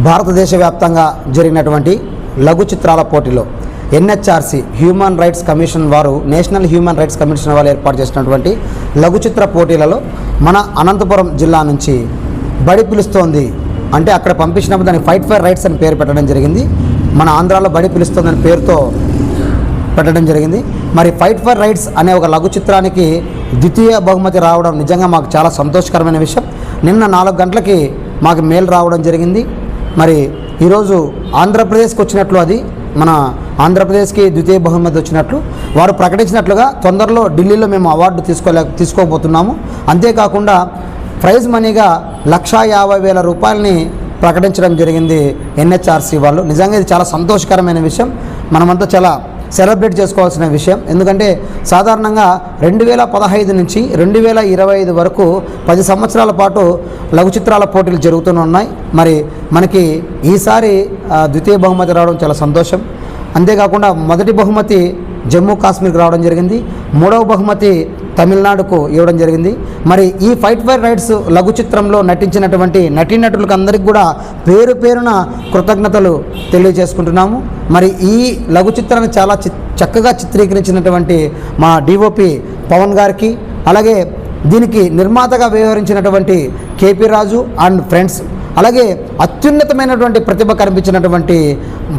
భారతదేశ వ్యాప్తంగా జరిగినటువంటి లఘు చిత్రాల పోటీలో ఎన్హెచ్ఆర్సి హ్యూమన్ రైట్స్ కమిషన్ వారు నేషనల్ హ్యూమన్ రైట్స్ కమిషన్ వారు ఏర్పాటు చేసినటువంటి లఘు చిత్ర పోటీలలో మన అనంతపురం జిల్లా నుంచి బడి పిలుస్తోంది అంటే అక్కడ పంపించినప్పుడు దానికి ఫైట్ ఫర్ రైట్స్ అని పేరు పెట్టడం జరిగింది. మన ఆంధ్రాలో బడి పిలుస్తోందని పేరుతో పెట్టడం జరిగింది. మరి ఫైట్ ఫర్ రైట్స్ అనే ఒక లఘు చిత్రానికి ద్వితీయ బహుమతి రావడం నిజంగా మాకు చాలా సంతోషకరమైన విషయం. నిన్న 4 గంటలకి మాకు మెయిల్ రావడం జరిగింది. మరి ఈరోజు ఆంధ్రప్రదేశ్కి వచ్చినట్లు అది మన ఆంధ్రప్రదేశ్కి ద్వితీయ బహుమతి వచ్చినట్లు వారు ప్రకటించినట్లుగా తొందరలో ఢిల్లీలో మేము అవార్డు తీసుకోబోతున్నాము. అంతేకాకుండా ప్రైజ్ మనీగా 1,50,000 రూపాయలని ప్రకటించడం జరిగింది ఎన్హెచ్ఆర్సి వాళ్ళు. నిజంగా ఇది చాలా సంతోషకరమైన విషయం, మనమంతా చాలా సెలబ్రేట్ చేసుకోవాల్సిన విషయం. ఎందుకంటే సాధారణంగా 2015 నుంచి 2025 వరకు 10 సంవత్సరాల పాటు లఘు చిత్రాల పోటీలు జరుగుతూనే మరి మనకి ఈసారి ద్వితీయ బహుమతి రావడం చాలా సంతోషం. అంతేకాకుండా మొదటి బహుమతి జమ్మూ కాశ్మీర్కి రావడం జరిగింది, 3వ బహుమతి తమిళనాడుకు ఇవ్వడం జరిగింది. మరి ఈ ఫైట్ ఫర్ రైట్స్ లఘు చిత్రంలో నటించినటువంటి నటీనటులకు అందరికీ కూడా పేరు పేరున కృతజ్ఞతలు తెలియజేసుకుంటున్నాము. మరి ఈ లఘు చిత్రాన్ని చాలా చక్కగా చిత్రీకరించినటువంటి మా డిఓపి పవన్ గారికి, అలాగే దీనికి నిర్మాతగా వ్యవహరించినటువంటి కేపీ రాజు అండ్ ఫ్రెండ్స్, అలాగే అత్యున్నతమైనటువంటి ప్రతిభ కనిపించినటువంటి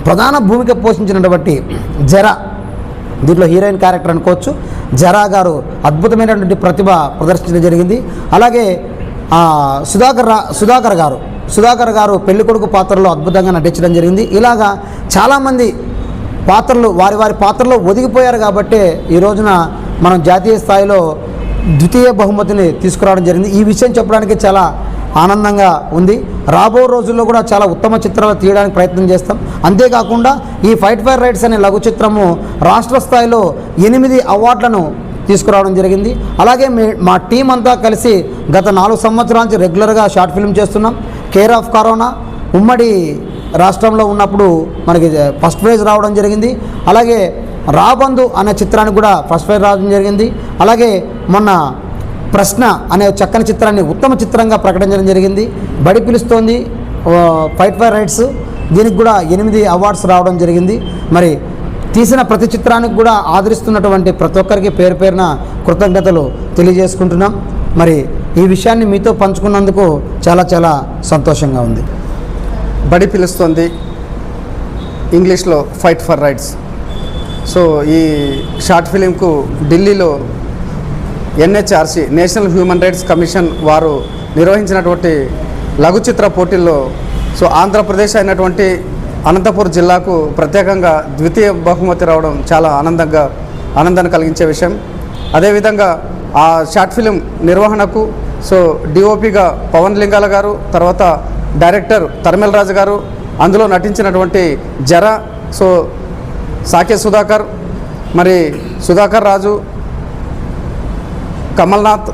ప్రధాన భూమిక పోషించినటువంటి జరా, దీంట్లో హీరోయిన్ క్యారెక్టర్ అనుకోవచ్చు, జరా గారు అద్భుతమైనటువంటి ప్రతిభ ప్రదర్శించడం జరిగింది. అలాగే సుధాకర్ గారు పెళ్ళికొడుకు పాత్రలో అద్భుతంగా నటించడం జరిగింది. ఇలాగా చాలామంది పాత్రలు వారి పాత్రలో ఒదిగిపోయారు కాబట్టే ఈ రోజున మనం జాతీయ స్థాయిలో ద్వితీయ బహుమతిని తీసుకురావడం జరిగింది. ఈ విషయం చెప్పడానికి చాలా ఆనందంగా ఉంది. రాబో రోజుల్లో కూడా చాలా ఉత్తమ చిత్రాలు తీయడానికి ప్రయత్నం చేస్తాం. అంతేకాకుండా ఈ ఫైట్ ఫర్ రైట్స్ అనే లఘు చిత్రము రాష్ట్ర స్థాయిలో 8 అవార్డులను తీసుకురావడం జరిగింది. అలాగే మా టీం అంతా కలిసి గత 4 సంవత్సరాల నుంచి రెగ్యులర్గా షార్ట్ ఫిల్మ్ చేస్తున్నాం. కేర్ ఆఫ్ కరోనా ఉమ్మడి రాష్ట్రంలో ఉన్నప్పుడు మనకి ఫస్ట్ ప్రైజ్ రావడం జరిగింది. అలాగే రాబందు అనే చిత్రానికి కూడా ఫస్ట్ ప్రైజ్ రావడం జరిగింది. అలాగే మొన్న ప్రశ్న అనే చక్కని చిత్రాన్ని ఉత్తమ చిత్రంగా ప్రకటించడం జరిగింది. బడి పిలుస్తోంది ఫైట్ ఫర్ రైట్స్, దీనికి కూడా 8 అవార్డ్స్ రావడం జరిగింది. మరి తీసిన ప్రతి చిత్రానికి కూడా ఆదరిస్తున్నటువంటి ప్రతి ఒక్కరికి పేరు పేరున కృతజ్ఞతలు తెలియజేసుకుంటున్నాం. మరి ఈ విషయాన్ని మీతో పంచుకున్నందుకు చాలా చాలా సంతోషంగా ఉంది. బడి పిలుస్తోంది, ఇంగ్లీష్లో ఫైట్ ఫర్ రైట్స్. సో ఈ షార్ట్ ఫిలింకు ఢిల్లీలో NHRC national human rights commission వారు నిర్వహించినటువంటి లఘు చిత్ర పోటీల్లో ఆంధ్రప్రదేశ్ అయినటువంటి అనంతపురం జిల్లాకు ప్రత్యేకంగా ద్వితీయ బహుమతి రావడం చాలా ఆనందాన్ని కలిగించే విషయం. అదేవిధంగా ఆ షార్ట్ ఫిలిం నిర్వహణకు డిఓపిగా పవన్ లింగాల గారు, తర్వాత డైరెక్టర్ తర్మెల్ రాజు గారు, అందులో నటించినటువంటి జరా, సాకే సుధాకర్, మరి సుధాకర్ రాజు, కమల్నాథ్,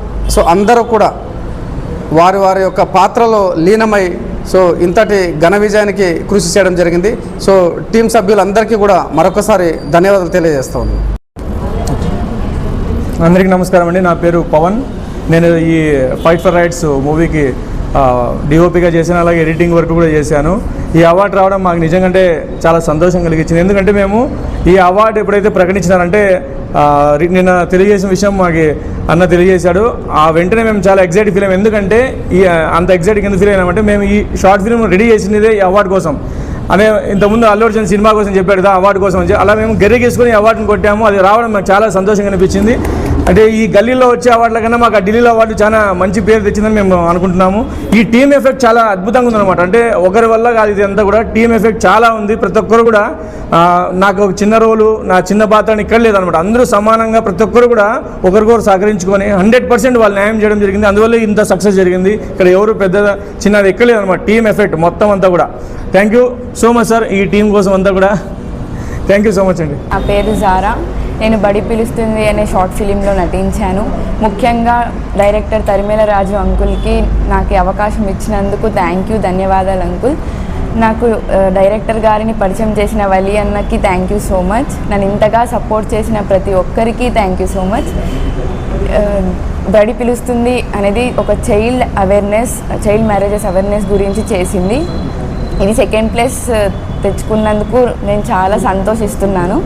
అందరూ కూడా వారి యొక్క పాత్రలో లీనమై ఇంతటి ఘన విజయానికి కృషి చేయడం జరిగింది. టీం సభ్యులందరికీ కూడా మరొకసారి ధన్యవాదాలు తెలియజేస్తా ఉన్నాను. అందరికీ నమస్కారం అండి. నా పేరు పవన్. నేను ఈ ఫైట్ ఫర్ రైట్స్ మూవీకి డిఓపిగా చేశాను, అలాగే ఎడిటింగ్ వర్క్ కూడా చేశాను. ఈ అవార్డు రావడం మాకు నిజంగా చాలా సంతోషం కలిగించింది. ఎందుకంటే మేము ఈ అవార్డు ఎప్పుడైతే ప్రకటించినారంటే నిన్న తెలియజేసిన విషయం మాకు అన్న తెలియజేశాడు. ఆ వెంటనే మేము చాలా ఎగ్జైట్ ఫీల్ అయ్యాం. ఎందుకంటే అంత ఎగ్జైట్గా ఎందుకు ఫీల్ అయినామంటే మేము ఈ షార్ట్ ఫిల్మ్ రెడీ చేసినదే ఈ అవార్డు కోసం. అనే ఇంతకుముందు అల్లు అర్జున్ సినిమా కోసం చెప్పాడు కదా, అవార్డు కోసం అని. అలా మేము గెరిగేసుకొని అవార్డుని కొట్టాము. అది రావడం మాకు చాలా సంతోషంగా అనిపించింది. అంటే ఈ గల్లీలో వచ్చే అవార్డుల కన్నా మాకు ఆ ఢిల్లీలో అవార్డు చాలా మంచి పేరు తెచ్చిందని మేము అనుకుంటున్నాము. ఈ టీమ్ ఎఫెక్ట్ చాలా అద్భుతంగా ఉందన్నమాట. అంటే ఒకరి వల్ల కాదు, ఇది అంతా కూడా టీమ్ ఎఫెక్ట్ చాలా ఉంది. ప్రతి ఒక్కరు కూడా నాకు ఒక చిన్న రోలు, నా చిన్న పాత్ర ఇక్కడ లేదనమాట. అందరూ సమానంగా ప్రతి ఒక్కరు కూడా ఒకరికొకరు సహకరించుకొని 100% వాళ్ళు న్యాయం చేయడం జరిగింది. అందువల్ల ఇంత సక్సెస్ జరిగింది. ఇక్కడ ఎవరు పెద్ద చిన్నది ఎక్కలేదన్నమాట. టీమ్ ఎఫెక్ట్ మొత్తం అంతా కూడా. Thank you so much sir, ఈ టీం కోసం అంతా కూడా థ్యాంక్ యూ సో మచ్ అండి. నా పేరు జారా. నేను బడి పిలుస్తుంది అనే షార్ట్ ఫిలింలో నటించాను. ముఖ్యంగా డైరెక్టర్ తరిమేల రాజు అంకుల్కి నాకు అవకాశం ఇచ్చినందుకు ధన్యవాదాలు అంకుల్. నాకు డైరెక్టర్ గారిని పరిచయం చేసిన వలి అన్నకి థ్యాంక్ యూ సో మచ్. నన్ను ఇంతగా సపోర్ట్ చేసిన ప్రతి ఒక్కరికి థ్యాంక్ యూ సో మచ్. బడి పిలుస్తుంది అనేది ఒక చైల్డ్ మ్యారేజెస్ అవేర్నెస్ గురించి చేసింది. ఇది సెకండ్ ప్లేస్ తెచ్చుకున్నందుకు నేను చాలా సంతోషిస్తున్నాను.